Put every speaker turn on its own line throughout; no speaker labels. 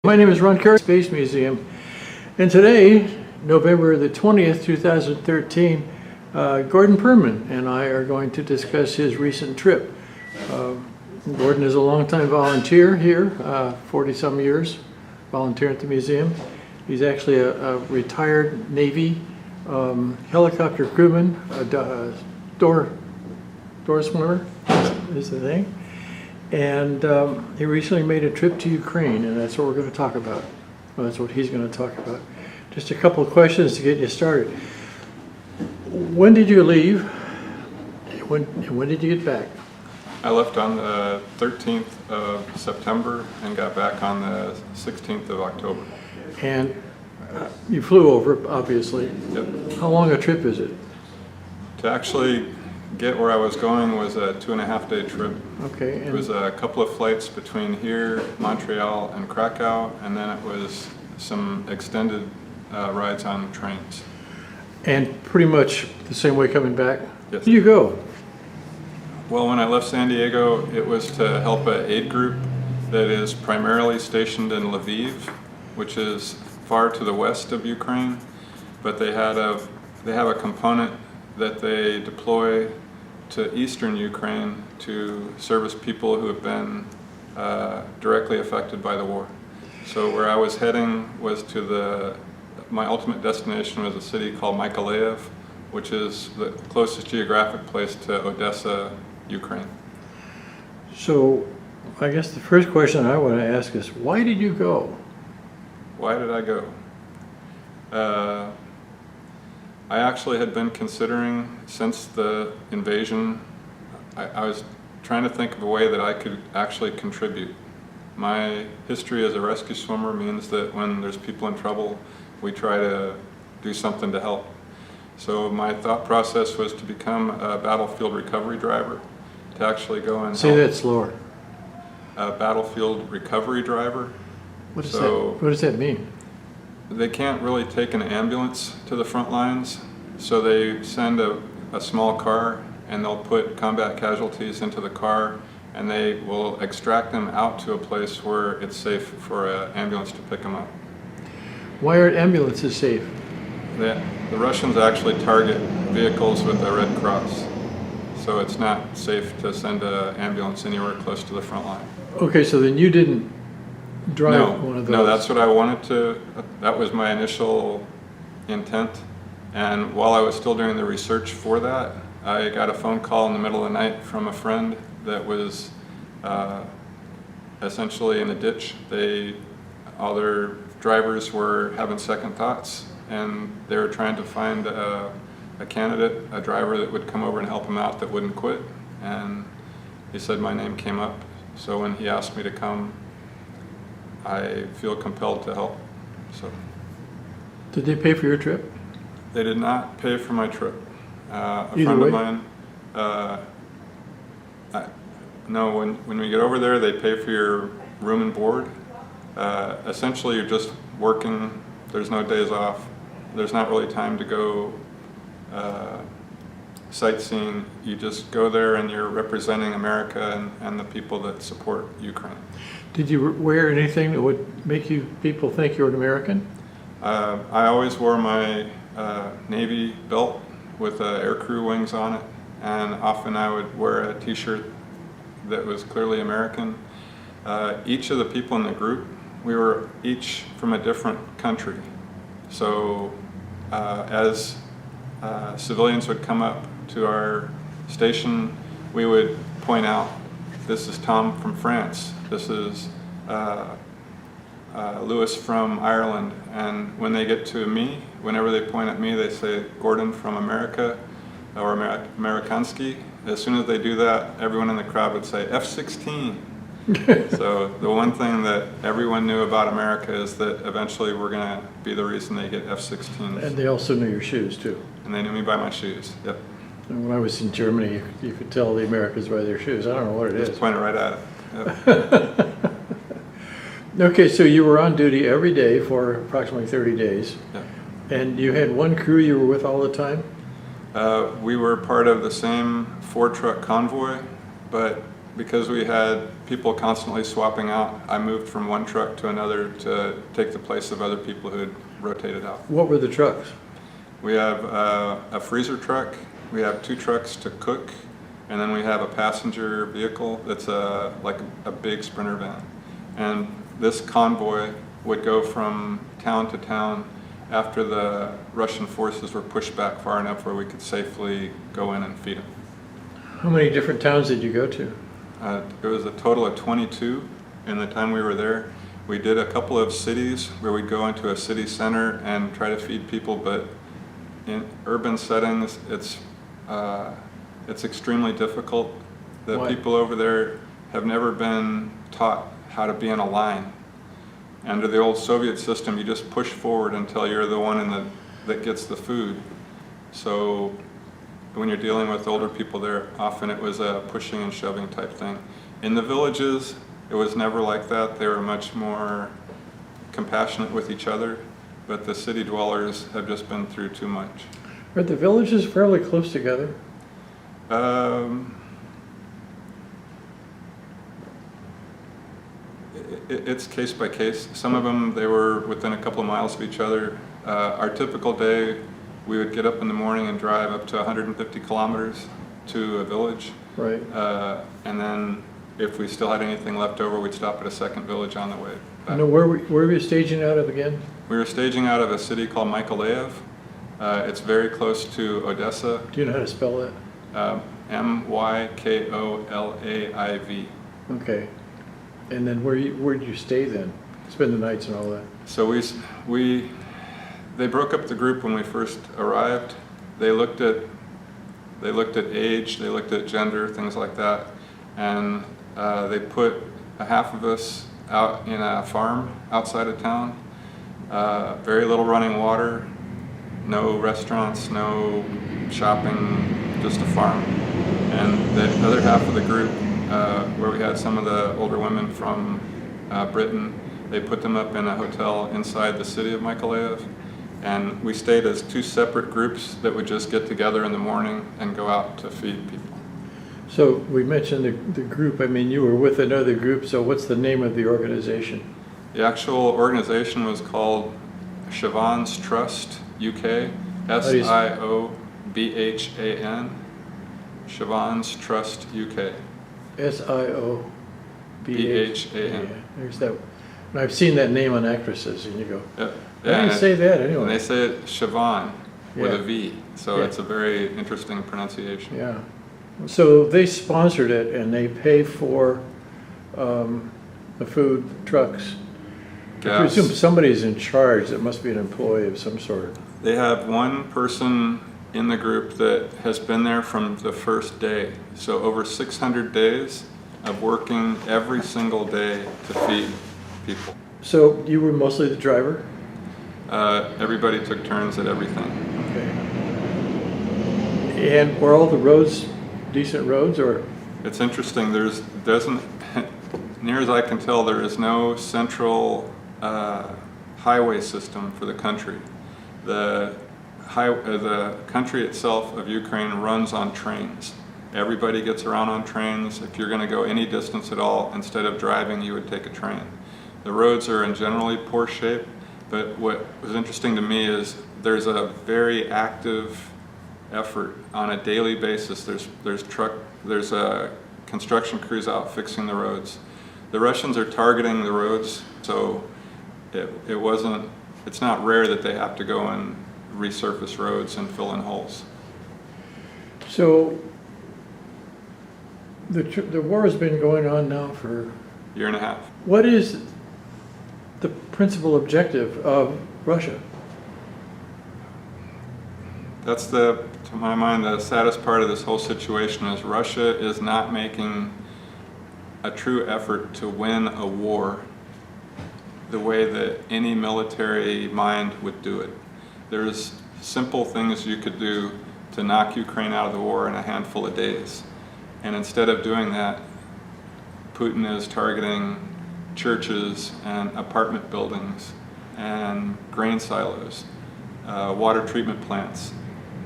My name is Ron Kerr, Space Museum, and today, November the 20th, 2013, Gordon Permann and I are going to discuss his recent trip. Gordon is a longtime volunteer here, 40-some years, volunteering at the museum. He's actually a retired Navy helicopter crewman, a door swimmer is the thing. And he recently made a trip to Ukraine, and that's what we're going to talk about. Well, that's what he's going to talk about. Just a couple of questions to get you started. When did you leave? When did you get back?
I left on the 13th of September and got back on the 16th of October.
And you flew over, obviously.
Yep.
How long a trip is it?
To actually get where I was going was a 2.5-day trip.
Okay.
It was a couple of flights between here, Montreal, and Krakow, and then it was some extended rides on trains.
And pretty much the same way coming back?
Yes.
Where did you go?
Well, when I left San Diego, it was to help an aid group that is primarily stationed in Lviv, which is far to the west of Ukraine, but they have a component that they deploy to eastern Ukraine to service people who have been directly affected by the war. So where I was heading was to my ultimate destination was a city called Mykolaiv, which is the closest geographic place to Odessa, Ukraine.
So I guess the first question I want to ask is, why did you go?
Why did I go? I actually had been considering since the invasion. I was trying to think of a way that I could actually contribute. My history as a rescue swimmer means that when there's people in trouble, we try to do something to help. So my thought process was to become a battlefield recovery driver, to actually go and help.
Say that slower.
A battlefield recovery driver.
What does that mean?
They can't really take an ambulance to the front lines, so they send a small car and they'll put combat casualties into the car and they will extract them out to a place where it's safe for an ambulance to pick them up.
Why aren't ambulances safe?
The Russians actually target vehicles with the Red Cross, so it's not safe to send an ambulance anywhere close to the front line.
Okay, so then you didn't drive one of those?
No, that's what I wanted to. That was my initial intent. And while I was still doing the research for that, I got a phone call in the middle of the night from a friend that was essentially in a ditch. All their drivers were having second thoughts, and they were trying to find a candidate, a driver that would come over and help them out that wouldn't quit. And he said my name came up. So when he asked me to come, I feel compelled to help. So,
did they pay for your trip?
They did not pay for my trip. A
Either
friend
way?
of mine, no, when we get over there, they pay for your room and board. Essentially, you're just working. There's no days off. There's not really time to go sightseeing. You just go there and you're representing America and the people that support Ukraine.
Did you wear anything that would make people think you're an American?
I always wore my Navy belt with aircrew wings on it, and often I would wear a t-shirt that was clearly American. Each of the people in the group, we were each from a different country. So as civilians would come up to our station, we would point out, this is Tom from France, this is Lewis from Ireland, and when they get to me, whenever they point at me, they say Gordon from America or Amerikanski. As soon as they do that, everyone in the crowd would say F-16. So the one thing that everyone knew about America is that eventually we're going to be the reason they get F-16s.
And they also knew your shoes too.
And they knew me by my shoes. Yep.
And when I was in Germany, you could tell the Americans by their shoes. I don't know what it is.
Just point it right at it. Yep.
Okay, so you were on duty every day for approximately 30 days.
Yep.
And you had one crew you were with all the time?
We were part of the same 4-truck convoy, but because we had people constantly swapping out. I moved from one truck to another to take the place of other people who had rotated out.
What were the trucks?
We have a freezer truck, we have 2 trucks to cook, and then we have a passenger vehicle that's like a big Sprinter van. And this convoy would go from town to town after the Russian forces were pushed back far enough where we could safely go in and feed them.
How many different towns did you go to?
It was a total of 22 in the time we were there. We did a couple of cities where we'd go into a city center and try to feed people, but in urban settings, it's extremely difficult. The
Why?
people over there have never been taught how to be in a line. Under the old Soviet system, you just push forward until you're the one that gets the food. So when you're dealing with older people there, often it was a pushing and shoving type thing. In the villages, it was never like that. They were much more compassionate with each other, but the city dwellers have just been through too much.
Are the villages fairly close together?
It's case by case. Some of them, they were within a couple of miles of each other. Our typical day, we would get up in the morning and drive up to 150 kilometers to a village.
Right.
And then if we still had anything left over, we'd stop at a second village on the way back.
No, where were you staging out of again?
We were staging out of a city called Mykolaiv. It's very close to Odessa.
Do you know how to spell that?
Mykolaiv.
Okay. And then where did you stay then? Spend the nights and all that?
So they broke up the group when we first arrived. They looked at age, they looked at gender, things like that, and they put a half of us out in a farm outside of town. Very little running water, no restaurants, no shopping, just a farm. And the other half of the group, where we had some of the older women from Britain, they put them up in a hotel inside the city of Mykolaiv. And we stayed as 2 separate groups that would just get together in the morning and go out to feed people.
So we mentioned the group. I mean, you were with another group, so what's the name of the organization?
The actual organization was called Soibhan Trust UK, SIOBHAN, Soibhan Trust UK.
SIOBHAN. There's that. And I've seen that name on actresses, and you go,
Yeah.
how do you say that anyway?
And they say it Soibhan with
Yeah.
a V, so
Yeah.
it's a very interesting pronunciation.
Yeah. So they sponsored it, and they pay for the food trucks. I
Gas.
presume somebody's in charge. It must be an employee of some sort.
They have one person in the group that has been there from the first day. So over 600 days of working every single day to feed people.
So you were mostly the driver?
Everybody took turns at everything.
Okay. And were all the roads decent roads, or?
It's interesting, near as I can tell, there is no central highway system for the country. The country itself of Ukraine runs on trains. Everybody gets around on trains. If you're going to go any distance at all, instead of driving, you would take a train. The roads are in generally poor shape, but what was interesting to me is there's a very active effort on a daily basis. There's construction crews out fixing the roads. The Russians are targeting the roads, so it's not rare that they have to go and resurface roads and fill in holes.
So the war has been going on now for
a year and a half.
What is the principal objective of Russia?
That's to my mind, the saddest part of this whole situation is Russia is not making a true effort to win a war the way that any military mind would do it. There's simple things you could do to knock Ukraine out of the war in a handful of days. And instead of doing that, Putin is targeting churches and apartment buildings and grain silos, water treatment plants.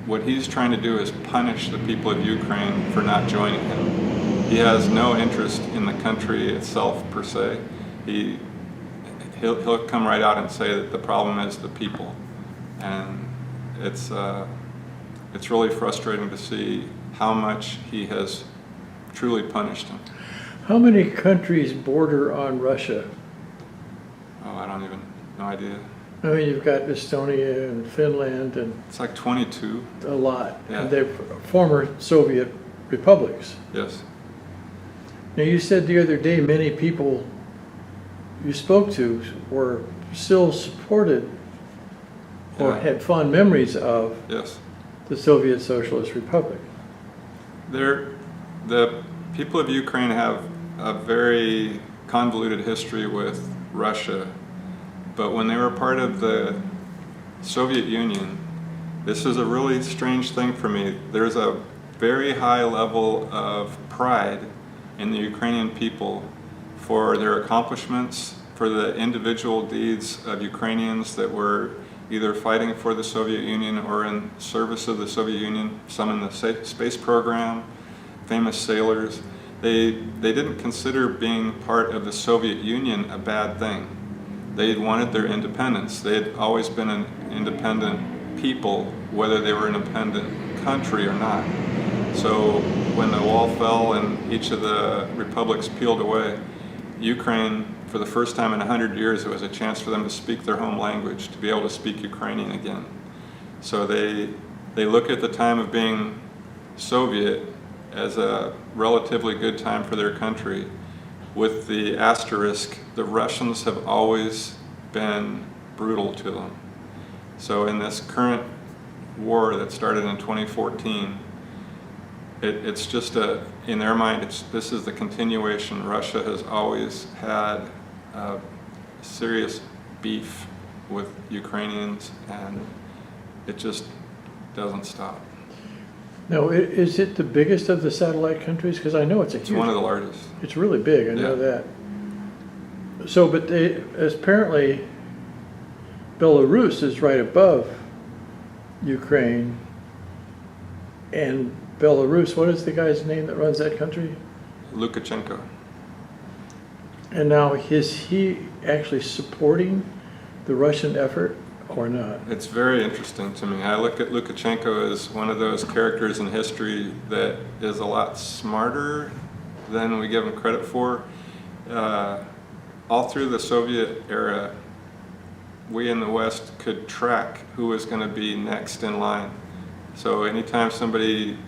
What he's trying to do is punish the people of Ukraine for not joining him. He has no interest in the country itself per se. He'll come right out and say that the problem is the people, and it's really frustrating to see how much he has truly punished him.
How many countries border on Russia?
Oh, I don't even, no idea.
I mean, you've got Estonia and Finland and
It's like 22.
a lot.
Yeah.
And they're former Soviet republics.
Yes.
Now, you said the other day many people you spoke to were still supported or
Yeah.
had fond memories of
Yes.
the Soviet Socialist Republic.
The people of Ukraine have a very convoluted history with Russia, but when they were part of the Soviet Union, this is a really strange thing for me. There's a very high level of pride in the Ukrainian people for their accomplishments, for the individual deeds of Ukrainians that were either fighting for the Soviet Union or in service of the Soviet Union, some in the space program, famous sailors. They didn't consider being part of the Soviet Union a bad thing. They wanted their independence. They had always been an independent people, whether they were an independent country or not. So when the wall fell and each of the republics peeled away, Ukraine, for the first time in 100 years, it was a chance for them to speak their home language, to be able to speak Ukrainian again. So they look at the time of being Soviet as a relatively good time for their country, with the asterisk, the Russians have always been brutal to them. So in this current war that started in 2014, it's just in their mind, this is the continuation. Russia has always had a serious beef with Ukrainians, and it just doesn't stop.
Now, is it the biggest of the satellite countries? Because I know it's
It's one of the largest.
It's really big, I know that. So, but apparently Belarus is right above Ukraine. And Belarus, what is the guy's name that runs that country?
Lukashenko.
And now, is he actually supporting the Russian effort or not?
It's very interesting to me. I look at Lukashenko as one of those characters in history that is a lot smarter than we give him credit for. All through the Soviet era, we in the West could track who was going to be next in line. So anytime somebody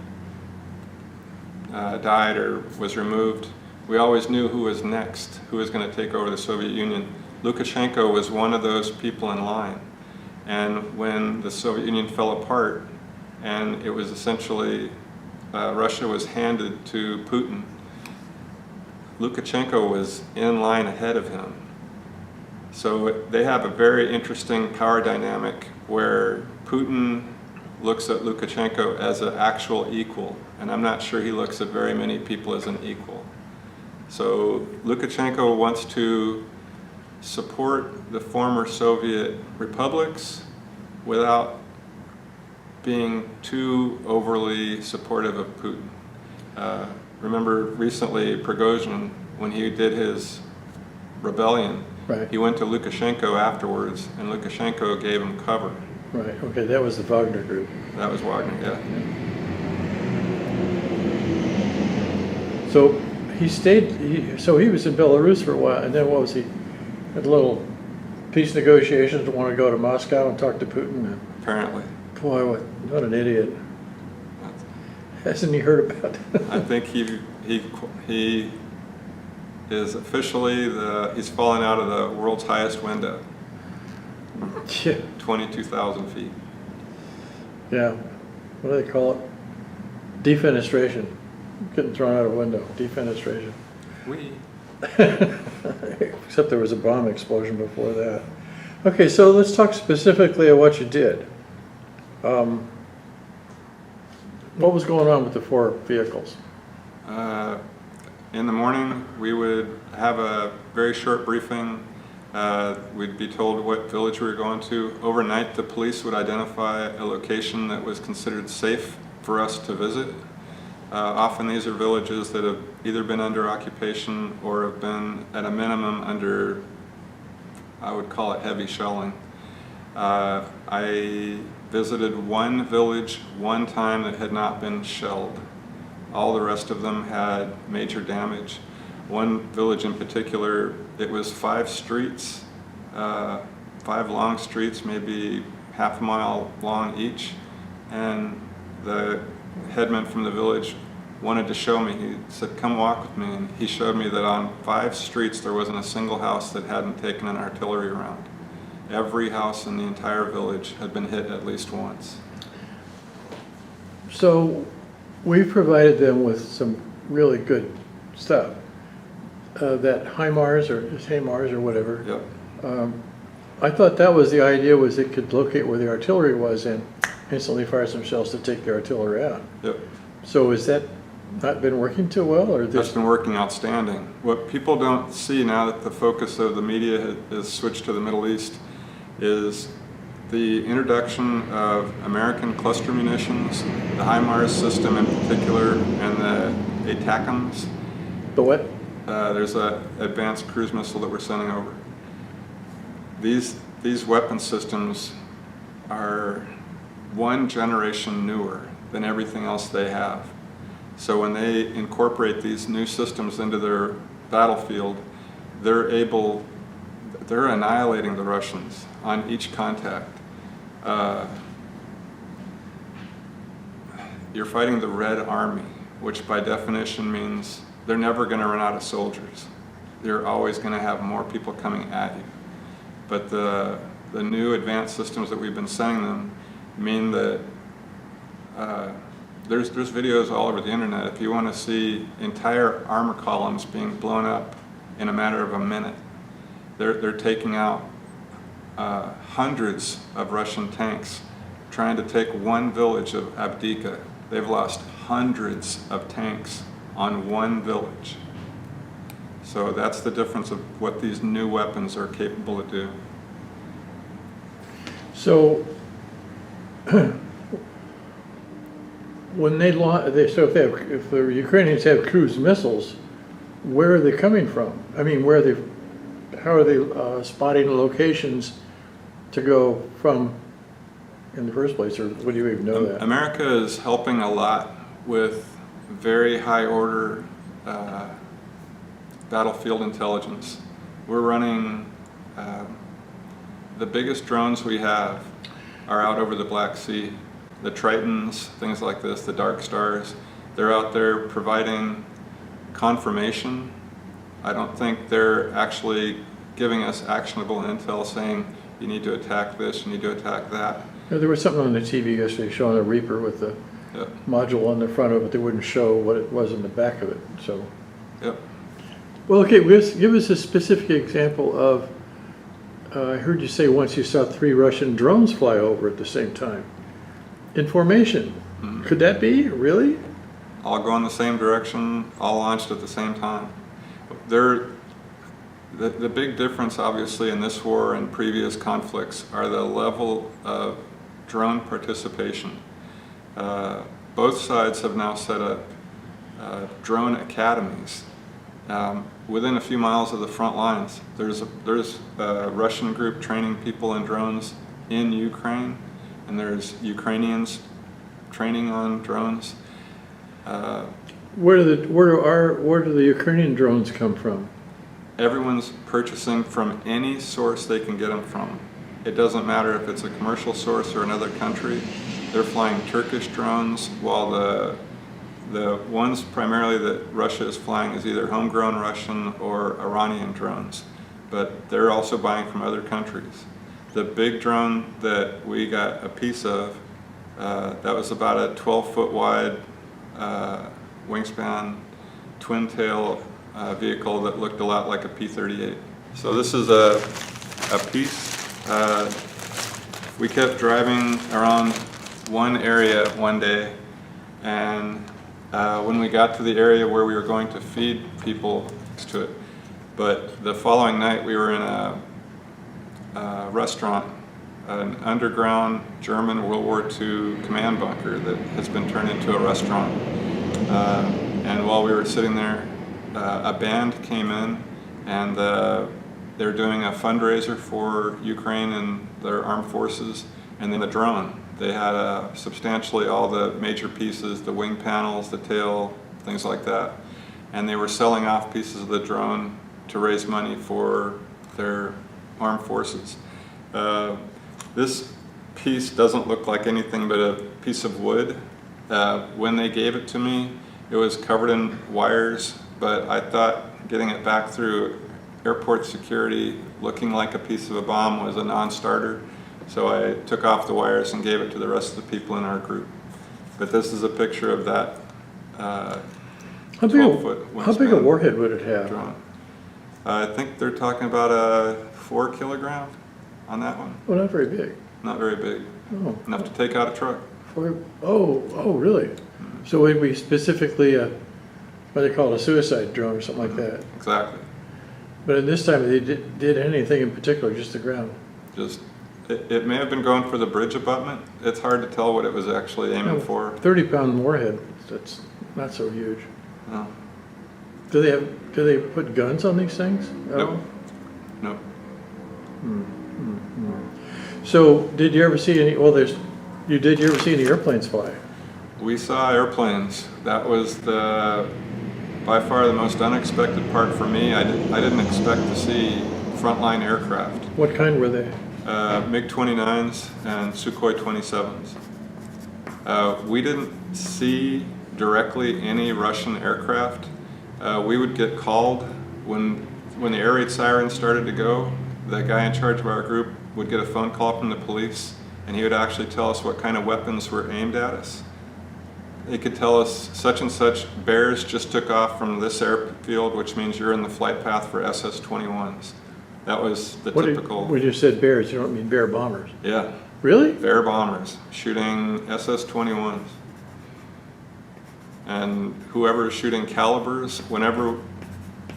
died or was removed, we always knew who was next, who was going to take over the Soviet Union. Lukashenko was one of those people in line. And when the Soviet Union fell apart, and it was essentially, Russia was handed to Putin, Lukashenko was in line ahead of him. So they have a very interesting power dynamic where Putin looks at Lukashenko as an actual equal, and I'm not sure he looks at very many people as an equal. So Lukashenko wants to support the former Soviet republics without being too overly supportive of Putin. Remember recently Prigozhin, when he did his rebellion,
Right.
he went to Lukashenko afterwards, and Lukashenko gave him cover.
Right, okay, that was the Wagner group.
That was Wagner, yeah.
So he was in Belarus for a while, and then what was he? Had a little peace negotiations to want to go to Moscow and talk to Putin. And
Apparently.
boy, what an idiot. Hasn't he heard about it?
I think he is officially he's fallen out of the world's highest window,
Yeah.
22,000 feet.
Yeah, what do they call it? Defenestration. Getting thrown out a window, defenestration. Except there was a bomb explosion before that. Okay, so let's talk specifically of what you did. What was going on with the 4 vehicles?
In the morning, we would have a very short briefing. We'd be told what village we were going to. Overnight, the police would identify a location that was considered safe for us to visit. Often these are villages that have either been under occupation or have been at a minimum under, I would call it heavy shelling. I visited one village one time that had not been shelled. All the rest of them had major damage. One village in particular, it was 5 streets, 5 long streets, maybe half a mile long each, and the headman from the village wanted to show me. He said, "Come walk with me," and he showed me that on 5 streets there wasn't a single house that hadn't taken an artillery round. Every house in the entire village had been hit at least once.
So we've provided them with some really good stuff. That HIMARS or whatever.
Yep.
I thought that was the idea, was it could locate where the artillery was and instantly fire some shells to take the artillery out.
Yep.
So has that not been working too well, or
That's been working outstanding. What people don't see now that the focus of the media has switched to the Middle East is the introduction of American cluster munitions, the HIMARS system in particular, and the ATACMS.
The what?
There's an advanced cruise missile that we're sending over. These weapon systems are 1 generation newer than everything else they have. So when they incorporate these new systems into their battlefield, they're annihilating the Russians on each contact. You're fighting the Red Army, which by definition means they're never going to run out of soldiers. You're always going to have more people coming at you. But the new advanced systems that we've been sending them mean that there's videos all over the internet. If you want to see entire armor columns being blown up in a matter of a minute, they're taking out hundreds of Russian tanks trying to take one village of Avdiivka. They've lost hundreds of tanks on one village. So that's the difference of what these new weapons are capable of doing.
So when they launch, if the Ukrainians have cruise missiles, where are they coming from? I mean, how are they spotting locations to go from in the first place, or would you even know that?
America is helping a lot with very high order battlefield intelligence. We're running, the biggest drones we have are out over the Black Sea. The Tritons, things like this, the Dark Stars, they're out there providing confirmation. I don't think they're actually giving us actionable intel saying you need to attack this, you need to attack that.
Yeah, there was something on the TV yesterday showing a Reaper with the module on the front of it, but they wouldn't show what it was in the back of it. So,
yep.
Well, okay, give us a specific example of, I heard you say once you saw 3 Russian drones fly over at the same time. In formation. Mm-hmm. Could that be? Really?
All go in the same direction, all launched at the same time. The big difference, obviously, in this war and previous conflicts are the level of drone participation. Both sides have now set up drone academies. Within a few miles of the front lines, there's a Russian group training people in drones in Ukraine, and there's Ukrainians training on drones.
Where do the Ukrainian drones come from?
Everyone's purchasing from any source they can get them from. It doesn't matter if it's a commercial source or another country. They're flying Turkish drones, while the ones primarily that Russia is flying is either homegrown Russian or Iranian drones, but they're also buying from other countries. The big drone that we got a piece of, that was about a 12-foot wide wingspan twin tail vehicle that looked a lot like a P-38. So this is a piece. We kept driving around one area one day, and when we got to the area where we were going to feed people next to it, but the following night we were in a restaurant, an underground German World War II command bunker that has been turned into a restaurant. And while we were sitting there a band came in, and they're doing a fundraiser for Ukraine and their armed forces, and then the drone. They had substantially all the major pieces, the wing panels, the tail, things like that. And they were selling off pieces of the drone to raise money for their armed forces. This piece doesn't look like anything but a piece of wood. When they gave it to me, it was covered in wires, but I thought getting it back through airport security looking like a piece of a bomb was a non-starter. So I took off the wires and gave it to the rest of the people in our group. But this is a picture of that 12-foot
How big a warhead would it have?
drone. I think they're talking about a 4 kilogram on that one.
Well, not very big.
Not very big.
Oh.
Enough to take out a truck.
Oh, really? So it would be specifically what they call a suicide drone or something like that.
Exactly.
But in this time, they did anything in particular, just the ground.
Just, it may have been going for the bridge abutment. It's hard to tell what it was actually aiming for.
30-pound warhead, that's not so huge.
No.
Do they put guns on these things?
Nope. Nope.
So did you ever see any, did you ever see any airplanes fly?
We saw airplanes. That was by far the most unexpected part for me. I didn't expect to see frontline aircraft.
What kind were they?
MiG-29s and Sukhoi 27s. We didn't see directly any Russian aircraft. We would get called when the air raid sirens started to go. The guy in charge of our group would get a phone call from the police, and he would actually tell us what kind of weapons were aimed at us. He could tell us such and such bears just took off from this airfield, which means you're in the flight path for SS-21s. That was the typical.
When you said bears, you don't mean bear bombers?
Yeah.
Really?
Bear bombers shooting SS-21s. And whoever is shooting calibers,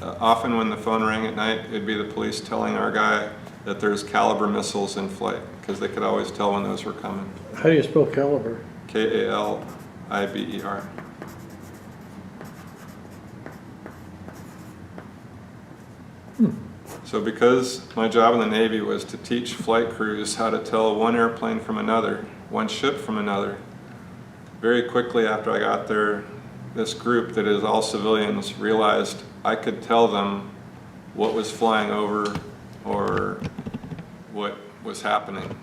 often when the phone rang at night, it'd be the police telling our guy that there's caliber missiles in flight, because they could always tell when those were coming.
How do you spell caliber?
K-A-L-I-B-E-R. So because my job in the Navy was to teach flight crews how to tell one airplane from another, one ship from another, very quickly after I got there, this group that is all civilians realized I could tell them what was flying over or what was happening.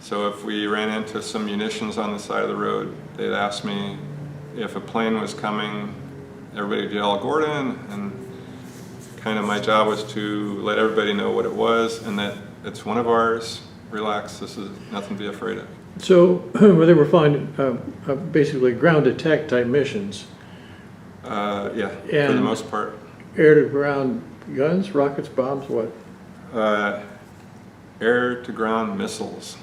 So if we ran into some munitions on the side of the road, they'd ask me if a plane was coming, everybody would yell, "Gordon," and kind of my job was to let everybody know what it was and that it's one of ours, relax, this is nothing to be afraid of.
So they were flying basically ground attack type missions.
Yeah, for the most part.
Air to ground guns, rockets, bombs, what?
Air to ground missiles.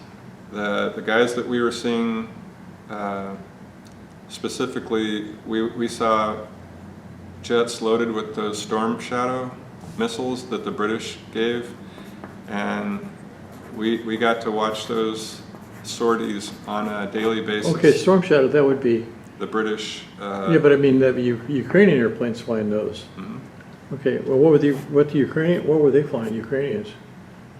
The guys that we were seeing, specifically, we saw jets loaded with those Storm Shadow missiles that the British gave, and we got to watch those sorties on a daily basis.
Okay, Storm Shadow, that would be
the British.
yeah, but I mean the Ukrainian airplanes flying those. Mm-hmm. Okay, well, what were they flying? Ukrainians.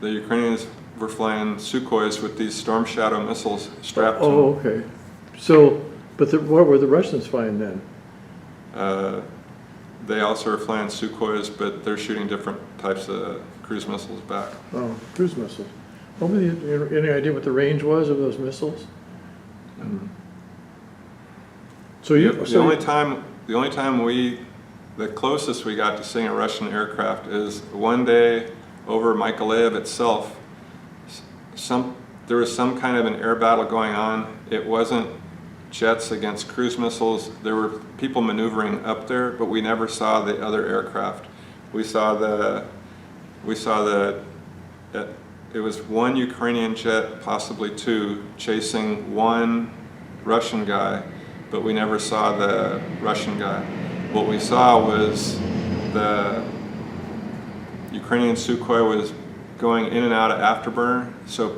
The Ukrainians were flying Sukhois with these Storm Shadow missiles strapped to them.
Oh, okay. So, but what were the Russians flying then?
They also are flying Sukhois, but they're shooting different types of cruise missiles back.
Oh, cruise missiles. What were any idea what the range was of those missiles?
Mm.
So
the only time the closest we got to seeing a Russian aircraft is one day over Mykolaiv itself. There was some kind of an air battle going on. It wasn't jets against cruise missiles. There were people maneuvering up there, but we never saw the other aircraft. It was one Ukrainian jet, possibly two, chasing one Russian guy, but we never saw the Russian guy. What we saw was the Ukrainian Sukhoi was going in and out of afterburner, so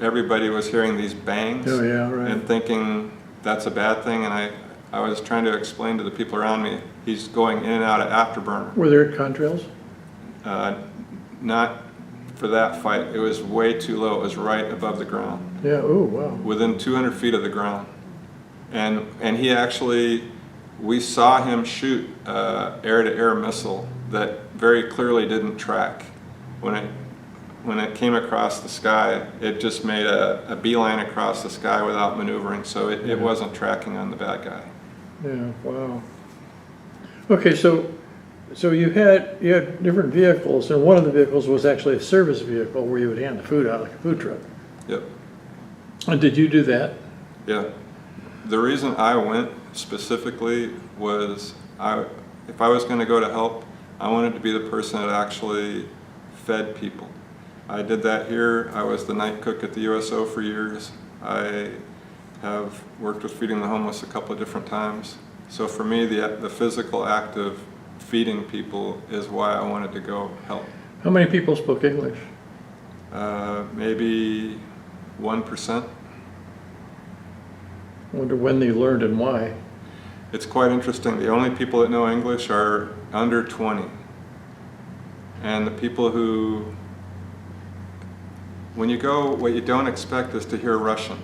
everybody was hearing these bangs
oh, yeah, right.
and thinking that's a bad thing, and I was trying to explain to the people around me, he's going in and out of afterburner.
Were there contrails?
Not for that fight. It was way too low. It was right above the ground.
Yeah, oh, wow.
Within 200 feet of the ground. And he actually, we saw him shoot air-to-air missile that very clearly didn't track. When it came across the sky, it just made a beeline across the sky without maneuvering, so it wasn't tracking on the bad guy.
Yeah, wow. Okay, so you had different vehicles, and one of the vehicles was actually a service vehicle where you would hand the food out like a food truck.
Yep.
And did you do that?
Yeah. The reason I went specifically was if I was going to go to help, I wanted to be the person that actually fed people. I did that here. I was the night cook at the USO for years. I have worked with feeding the homeless a couple of different times. So for me, the physical act of feeding people is why I wanted to go help.
How many people spoke English?
Maybe 1%.
I wonder when they learned and why.
It's quite interesting. The only people that know English are under 20. And the people who, when you go, what you don't expect is to hear Russian.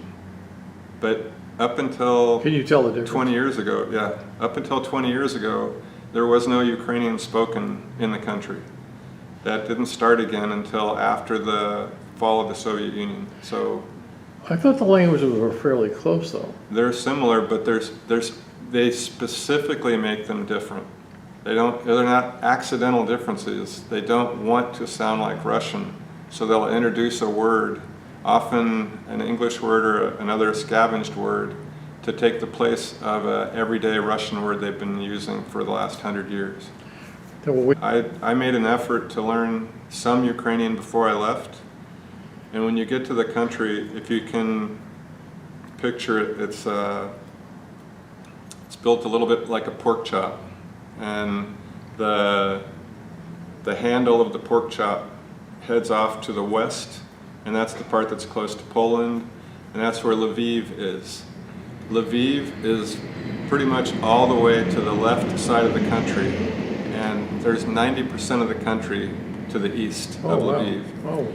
But up until
Can you tell the difference?
20 years ago, yeah, up until 20 years ago, there was no Ukrainian spoken in the country. That didn't start again until after the fall of the Soviet Union. So
I thought the languages were fairly close, though.
they're similar, but they specifically make them different. They're not accidental differences. They don't want to sound like Russian, so they'll introduce a word, often an English word or another scavenged word, to take the place of an everyday Russian word they've been using for the last 100 years. I made an effort to learn some Ukrainian before I left, and when you get to the country, if you can picture it, it's built a little bit like a pork chop, and the handle of the pork chop heads off to the west, and that's the part that's close to Poland, and that's where Lviv is. Lviv is pretty much all the way to the left side of the country, and there's 90% of the country to the east of Lviv.
Oh.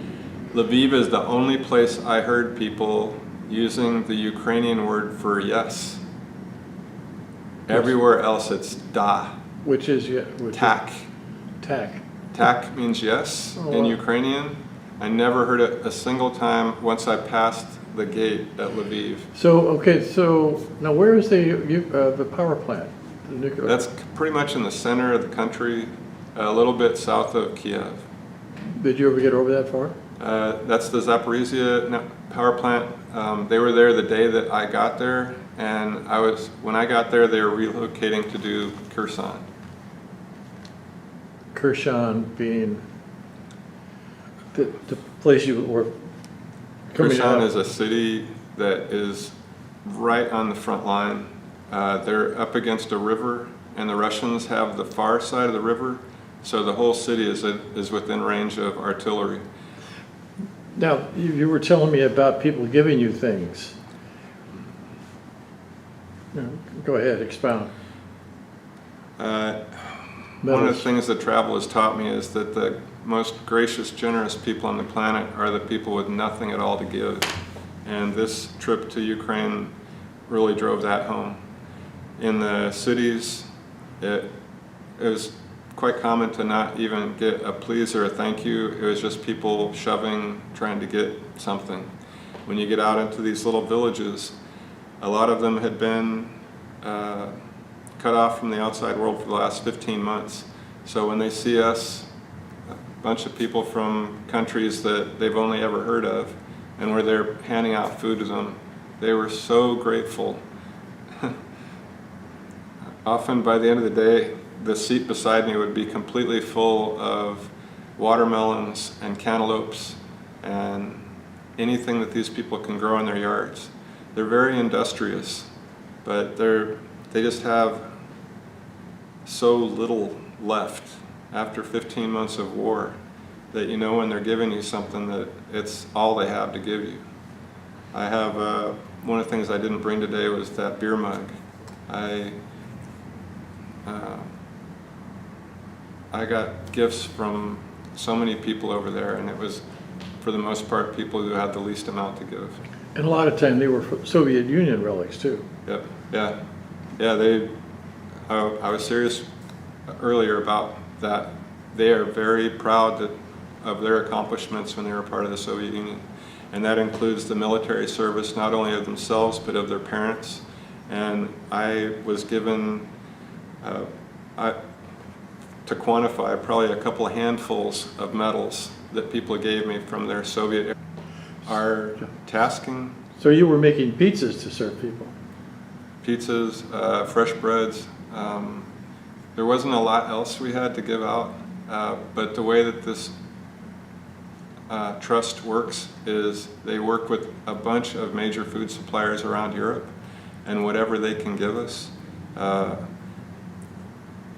Lviv is the only place I heard people using the Ukrainian word for yes. Everywhere else it's da.
Which is, yeah.
Tak.
Tak.
Tak means yes in Ukrainian. I never heard it a single time once I passed the gate at Lviv.
So, okay, so now where is the power plant? The nuclear?
That's pretty much in the center of the country, a little bit south of Kiev.
Did you ever get over that far?
That's the Zaporizhia power plant. They were there the day that I got there, and when I got there, they were relocating to do Kherson.
Kherson being the place you were coming out.
Kherson is a city that is right on the front line. They're up against a river, and the Russians have the far side of the river, so the whole city is within range of artillery.
Now, you were telling me about people giving you things. Go ahead, expound.
One of the things that travel has taught me is that the most gracious, generous people on the planet are the people with nothing at all to give. And this trip to Ukraine really drove that home. In the cities, it was quite common to not even get a please or a thank you. It was just people shoving, trying to get something. When you get out into these little villages, a lot of them had been cut off from the outside world for the last 15 months. So when they see us, a bunch of people from countries that they've only ever heard of, and where they're handing out food to them, they were so grateful. Often by the end of the day, the seat beside me would be completely full of watermelons and cantaloupes and anything that these people can grow in their yards. They're very industrious, but they just have so little left after 15 months of war that you know when they're giving you something that it's all they have to give you. I have one of the things I didn't bring today was that beer mug. I I got gifts from so many people over there, and it was, for the most part, people who had the least amount to give.
And a lot of time they were Soviet Union relics too.
Yep. Yeah. Yeah. I was serious earlier about that. They are very proud of their accomplishments when they were part of the Soviet Union, and that includes the military service, not only of themselves but of their parents. And I was given, to quantify, probably a couple of handfuls of medals that people gave me from their Soviet era. Our tasking.
So you were making pizzas to serve people?
Pizzas, fresh breads. There wasn't a lot else we had to give out, but the way that this trust works is they work with a bunch of major food suppliers around Europe, and whatever they can give us.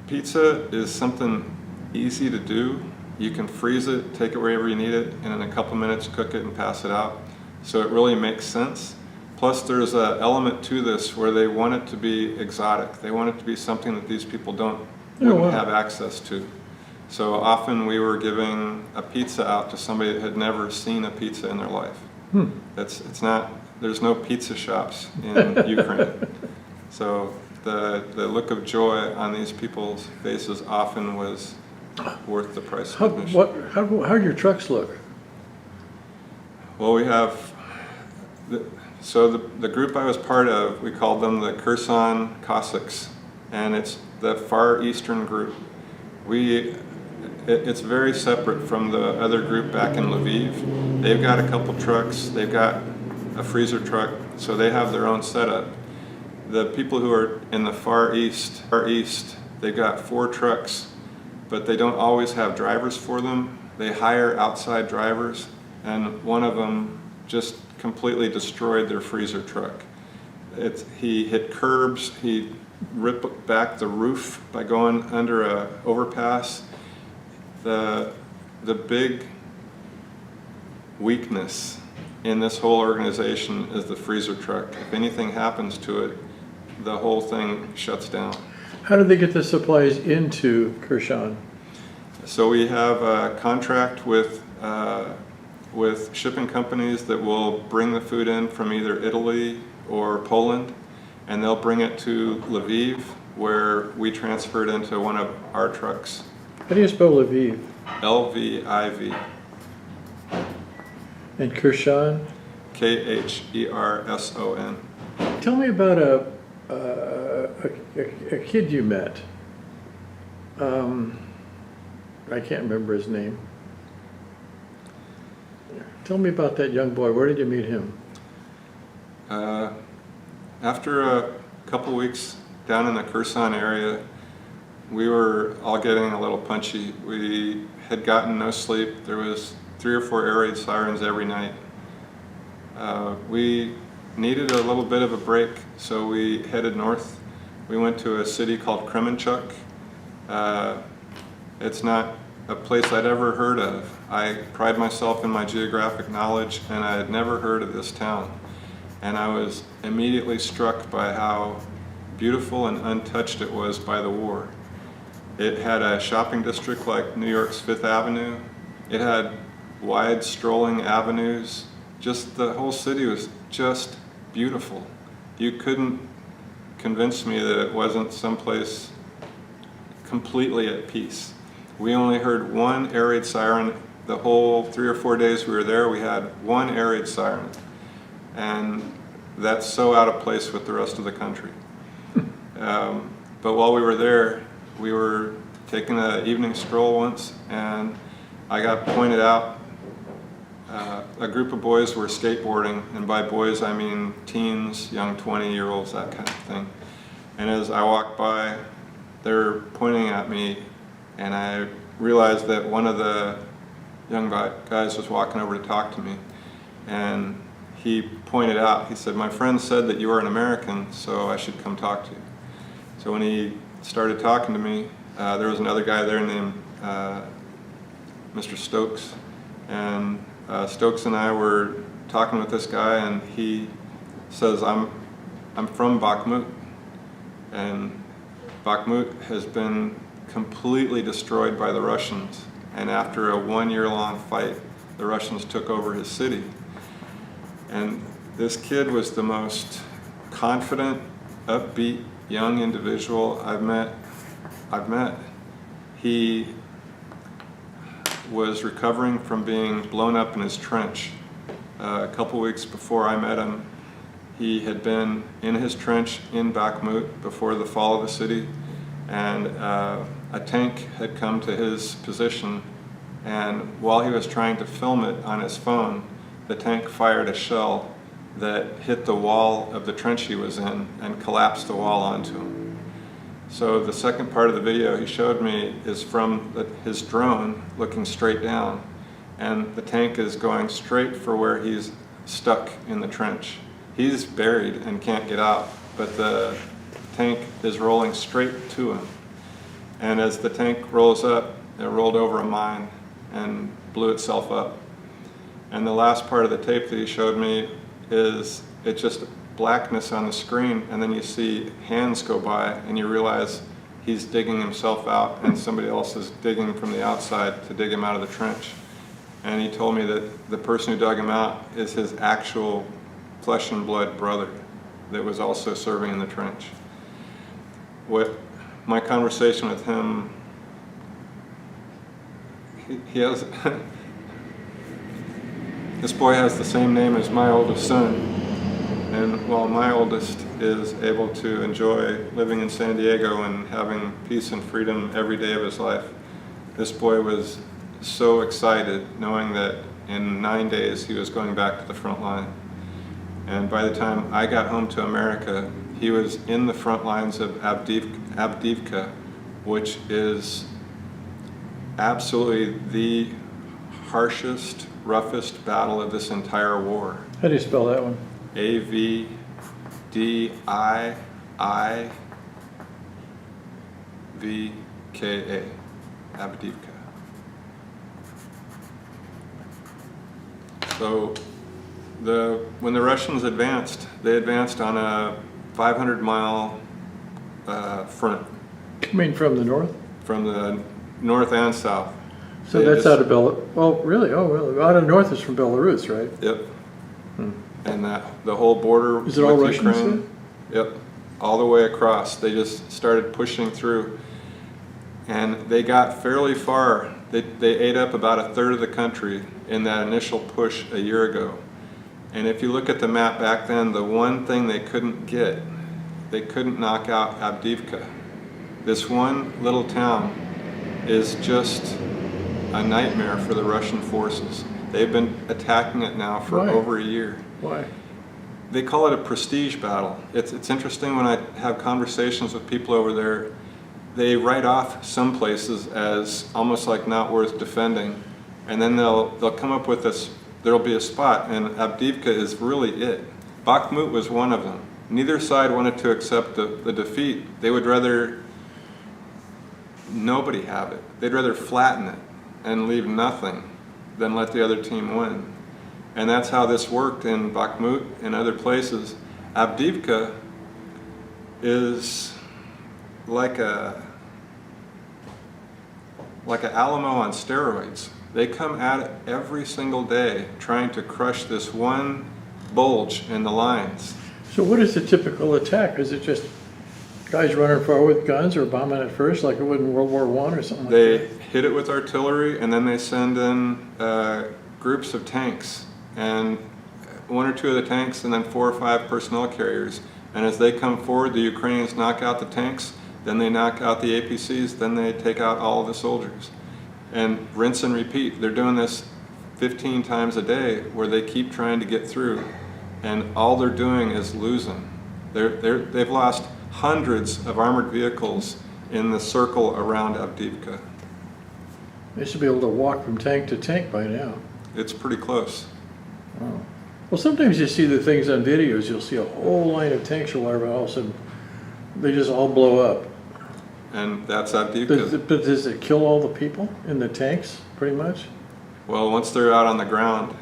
Pizza is something easy to do. You can freeze it, take it wherever you need it, and in a couple minutes cook it and pass it out. So it really makes sense. Plus there's an element to this where they want it to be exotic. They want it to be something that these people wouldn't have access to. So often we were giving a pizza out to somebody that had never seen a pizza in their life. There's no pizza shops in Ukraine. So the look of joy on these people's faces often was worth the price of admission.
How do your trucks look?
Well, we have, the group I was part of, we called them the Kherson Cossacks, and it's the far eastern group. It's very separate from the other group back in Lviv. They've got a couple trucks, they've got a freezer truck, so they have their own setup. The people who are in the far east, they've got 4 trucks, but they don't always have drivers for them. They hire outside drivers, and one of them just completely destroyed their freezer truck. He hit curbs, he ripped back the roof by going under a overpass. The big weakness in this whole organization is the freezer truck. If anything happens to it, the whole thing shuts down.
How do they get the supplies into Kherson?
So we have a contract with shipping companies that will bring the food in from either Italy or Poland, and they'll bring it to Lviv, where we transfer it into one of our trucks.
How do you spell Lviv?
L-V-I-V.
And Kherson?
K-H-E-R-S-O-N.
Tell me about a kid you met. I can't remember his name. Tell me about that young boy. Where did you meet him?
After a couple weeks down in the Kherson area, we were all getting a little punchy. We had gotten no sleep. There was 3 or 4 air raid sirens every night. We needed a little bit of a break, so we headed north. We went to a city called Kremenchuk. It's not a place I'd ever heard of. I pride myself in my geographic knowledge, and I had never heard of this town. And I was immediately struck by how beautiful and untouched it was by the war. It had a shopping district like New York's Fifth Avenue. It had wide strolling avenues. Just the whole city was just beautiful. You couldn't convince me that it wasn't someplace completely at peace. We only heard one air raid siren. The whole 3 or 4 days we were there, we had one air raid siren. And that's so out of place with the rest of the country. But while we were there, we were taking an evening stroll once, and I got pointed out. A group of boys were skateboarding, and by boys I mean teens, young 20-year-olds, that kind of thing. And as I walked by, they were pointing at me, and I realized that one of the young guys was walking over to talk to me. And he pointed out, he said, "My friend said that you are an American, so I should come talk to you." So when he started talking to me, there was another guy there named Mr. Stokes, and Stokes and I were talking with this guy, and he says, I'm from Bakhmut. And Bakhmut has been completely destroyed by the Russians. And after a 1-year-long fight, the Russians took over his city. And this kid was the most confident, upbeat, young individual I've met. He was recovering from being blown up in his trench. A couple weeks before I met him, he had been in his trench in Bakhmut before the fall of the city, and a tank had come to his position, and while he was trying to film it on his phone, the tank fired a shell that hit the wall of the trench he was in and collapsed the wall onto him. So the second part of the video he showed me is from his drone looking straight down, and the tank is going straight for where he's stuck in the trench. He's buried and can't get out, but the tank is rolling straight to him. And as the tank rolls up, it rolled over a mine and blew itself up. And the last part of the tape that he showed me is it's just blackness on the screen, and then you see hands go by and you realize he's digging himself out and somebody else is digging from the outside to dig him out of the trench. And he told me that the person who dug him out is his actual flesh and blood brother that was also serving in the trench. What my conversation with him, he has this boy has the same name as my oldest son, and while my oldest is able to enjoy living in San Diego and having peace and freedom every day of his life, this boy was so excited knowing that in 9 days he was going back to the front line. And by the time I got home to America, he was in the front lines of Avdiivka, which is absolutely the harshest, roughest battle of this entire war.
How do you spell that one?
Avdiivka, Avdiivka. So when the Russians advanced, they advanced on a 500-mile front.
You mean from the north?
From the north and south.
So that's out of Belarus. Well, really? Oh, really? Out of north is from Belarus, right?
Yep. And the whole border
is it all
with
Russians
Ukraine.
then?
Yep. All the way across. They just started pushing through. And they got fairly far. They ate up about a third of the country in that initial push a year ago. And if you look at the map back then, the one thing they couldn't get, they couldn't knock out Avdiivka. This one little town is just a nightmare for the Russian forces. They've been attacking it now for over a year.
Why?
They call it a prestige battle. It's interesting when I have conversations with people over there, they write off some places as almost like not worth defending, and then they'll come up with this, there'll be a spot, and Avdiivka is really it. Bakhmut was one of them. Neither side wanted to accept the defeat. They would rather nobody have it. They'd rather flatten it and leave nothing than let the other team win. And that's how this worked in Bakhmut and other places. Avdiivka is like a Alamo on steroids. They come at it every single day trying to crush this one bulge in the lines.
So what is the typical attack? Is it just guys running forward with guns or bombing it first like it would in World War I or something like that?
They hit it with artillery, and then they send in groups of tanks, and 1 or 2 of the tanks, and then 4 or 5 personnel carriers. And as they come forward, the Ukrainians knock out the tanks, then they knock out the APCs, then they take out all of the soldiers. And rinse and repeat. They're doing this 15 times a day where they keep trying to get through, and all they're doing is losing. They've lost hundreds of armored vehicles in the circle around Avdiivka.
They should be able to walk from tank to tank by now.
It's pretty close.
Wow. Well, sometimes you see the things on videos, you'll see a whole line of tanks or whatever, all of a sudden they just all blow up.
And that's Avdiivka.
But does it kill all the people in the tanks, pretty much?
Well, once they're out on the ground,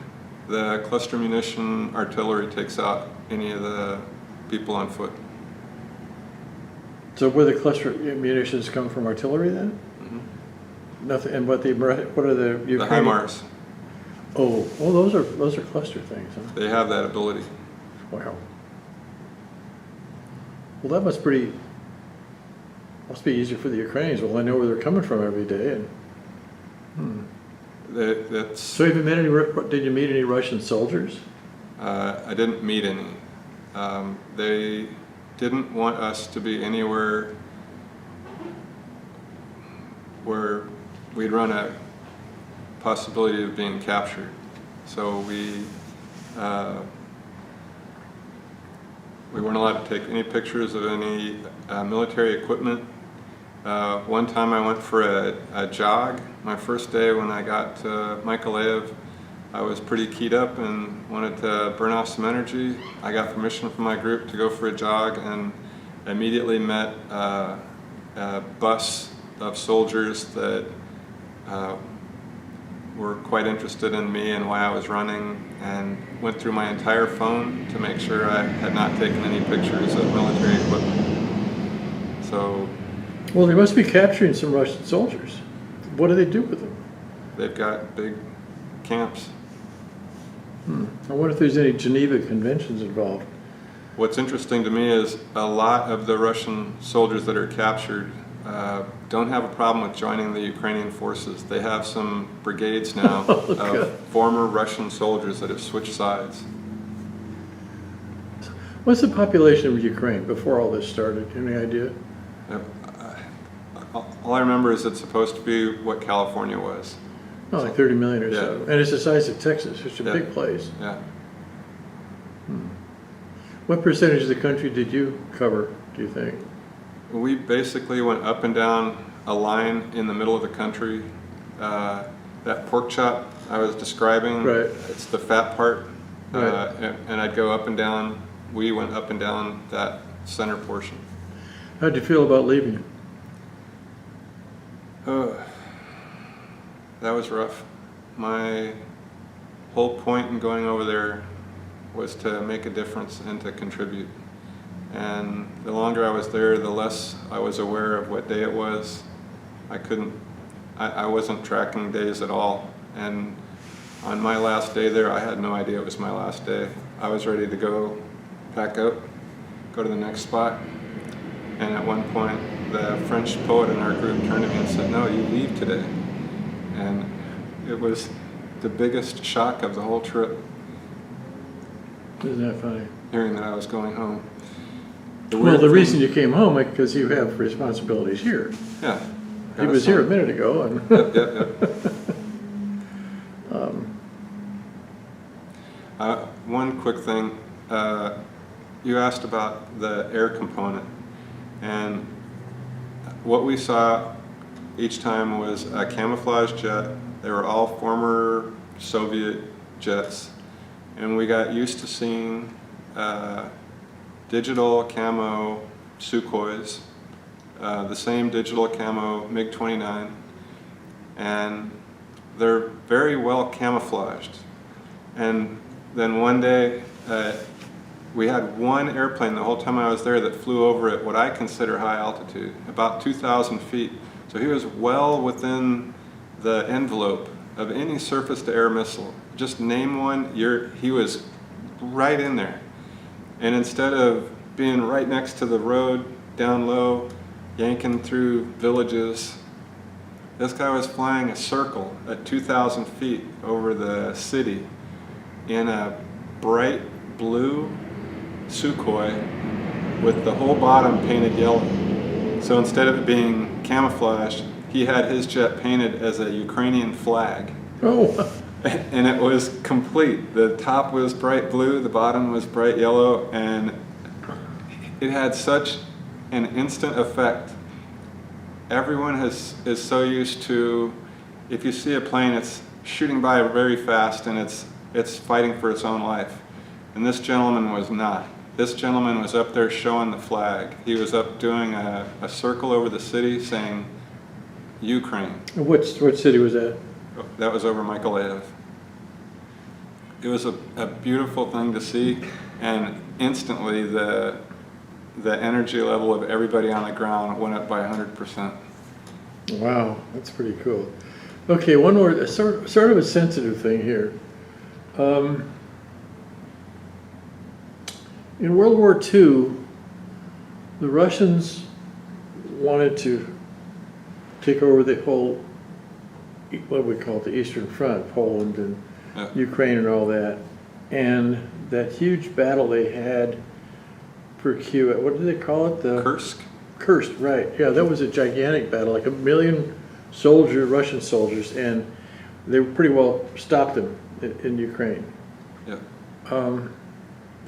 the cluster munition artillery takes out any of the people on foot.
So where the cluster munitions come from, artillery then? Nothing. And what are the Ukrainian?
The HIMARS,
Oh, those are cluster things, huh?
they have that ability.
Wow. Well, that must be easier for the Ukrainians. Well, I know where they're coming from every day. And
That's,
so, did you meet any Russian soldiers?
I didn't meet any. They didn't want us to be anywhere where we'd run a possibility of being captured. So we weren't allowed to take any pictures of any military equipment. One time I went for a jog. My first day when I got to Mykolaiv, I was pretty keyed up and wanted to burn off some energy. I got permission from my group to go for a jog and immediately met a bus of soldiers that were quite interested in me and why I was running, and went through my entire phone to make sure I had not taken any pictures of military equipment. So,
Well, they must be capturing some Russian soldiers. What do they do with them?
they've got big camps.
I wonder if there's any Geneva Conventions involved.
What's interesting to me is a lot of the Russian soldiers that are captured don't have a problem with joining the Ukrainian forces. They have some brigades now of former Russian soldiers that have switched sides.
What's the population of Ukraine before all this started? Any idea?
All I remember is it's supposed to be what California was.
Oh, like 30 million or so.
Yeah.
And it's the size of Texas. It's a
Yeah.
big place.
Yeah.
What percentage of the country did you cover, do you think?
We basically went up and down a line in the middle of the country. That pork chop I was describing,
Right.
it's the fat part.
Right.
And I'd go up and down. We went up and down that center portion.
How'd you feel about leaving?
That was rough. My whole point in going over there was to make a difference and to contribute. And the longer I was there, the less I was aware of what day it was. I wasn't tracking days at all. And on my last day there, I had no idea it was my last day. I was ready to go pack up, go to the next spot. And at one point, the French poet in our group turned to me and said, "No, you leave today." And it was the biggest shock of the whole trip,
Isn't that funny?
hearing that I was going home.
Well, the reason you came home is because you have responsibilities here.
Yeah.
He was here a minute ago. And
Yep. One quick thing. You asked about the air component. And what we saw each time was a camouflage jet. They were all former Soviet jets. And we got used to seeing digital camo Sukhois, the same digital camo MiG-29, and they're very well camouflaged. And then one day, we had one airplane the whole time I was there that flew over at what I consider high altitude, about 2,000 feet. So he was well within the envelope of any surface-to-air missile. Just name one, he was right in there. And instead of being right next to the road, down low, yanking through villages, this guy was flying a circle at 2,000 feet over the city in a bright blue Sukhoi with the whole bottom painted yellow. So instead of it being camouflaged, he had his jet painted as a Ukrainian flag.
oh,
And it was complete. The top was bright blue, the bottom was bright yellow, and it had such an instant effect. Everyone is so used to, if you see a plane, it's shooting by very fast and it's fighting for its own life. And this gentleman was not. This gentleman was up there showing the flag. He was up doing a circle over the city saying, Ukraine.
which city was that?
That was over Mykolaiv. It was a beautiful thing to see, and instantly the energy level of everybody on the ground went up by 100%.
Wow, that's pretty cool. Okay, one more, sort of a sensitive thing here. In World War II, the Russians wanted to take over the whole, what we call it, the Eastern Front, Poland and
Yeah.
Ukraine and all that. And that huge battle they had for Kiev, what did they call it? The
Kursk?
Kursk, right. Yeah, that was a gigantic battle, like 1 million Russian soldiers, and they pretty well stopped them in Ukraine.
Yeah.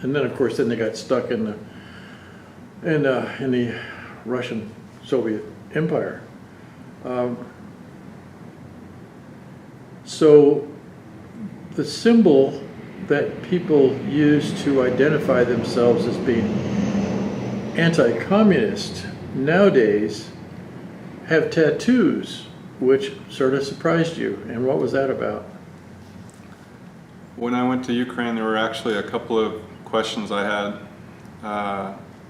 And then, of course, then they got stuck in the Russian Soviet Empire. So the symbol that people use to identify themselves as being anti-communist nowadays have tattoos, which sort of surprised you. And what was that about?
When I went to Ukraine, there were actually a couple of questions I had.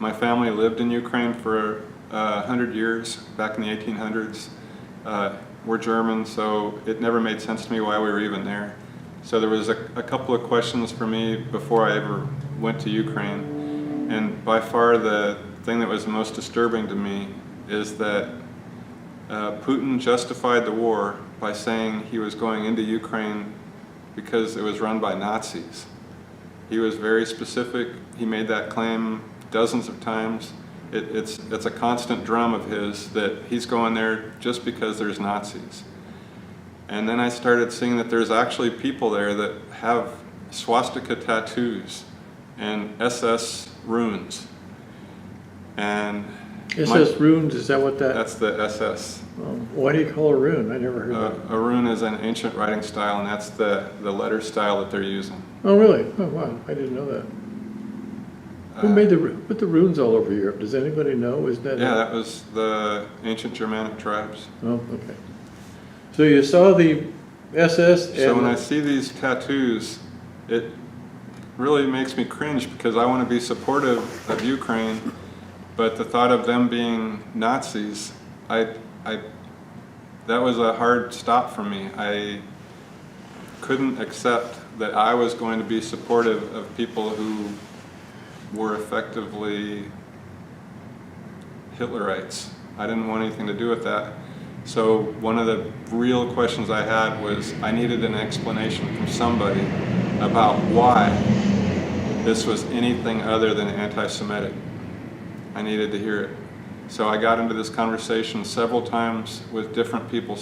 My family lived in Ukraine for 100 years, back in the 1800s. We're German, so it never made sense to me why we were even there. So there was a couple of questions for me before I ever went to Ukraine. And by far the thing that was most disturbing to me is that Putin justified the war by saying he was going into Ukraine because it was run by Nazis. He was very specific. He made that claim dozens of times. It's a constant drum of his that he's going there just because there's Nazis. And then I started seeing that there's actually people there that have swastika tattoos and SS runes. And
SS runes, is that what that?
that's the SS.
Why do you call a rune? I never heard that.
A rune is an ancient writing style, and that's the letter style that they're using.
Oh, really? Oh, wow. I didn't know that. Who made put the runes all over Europe? Does anybody know? Is that?
Yeah, that was the ancient Germanic tribes.
Oh, okay. So you saw the SS and...
So when I see these tattoos, it really makes me cringe because I want to be supportive of Ukraine, but the thought of them being Nazis, that was a hard stop for me. I couldn't accept that I was going to be supportive of people who were effectively Hitlerites. I didn't want anything to do with that. So one of the real questions I had was I needed an explanation from somebody about why this was anything other than anti-Semitic. I needed to hear it. So I got into this conversation several times with different people,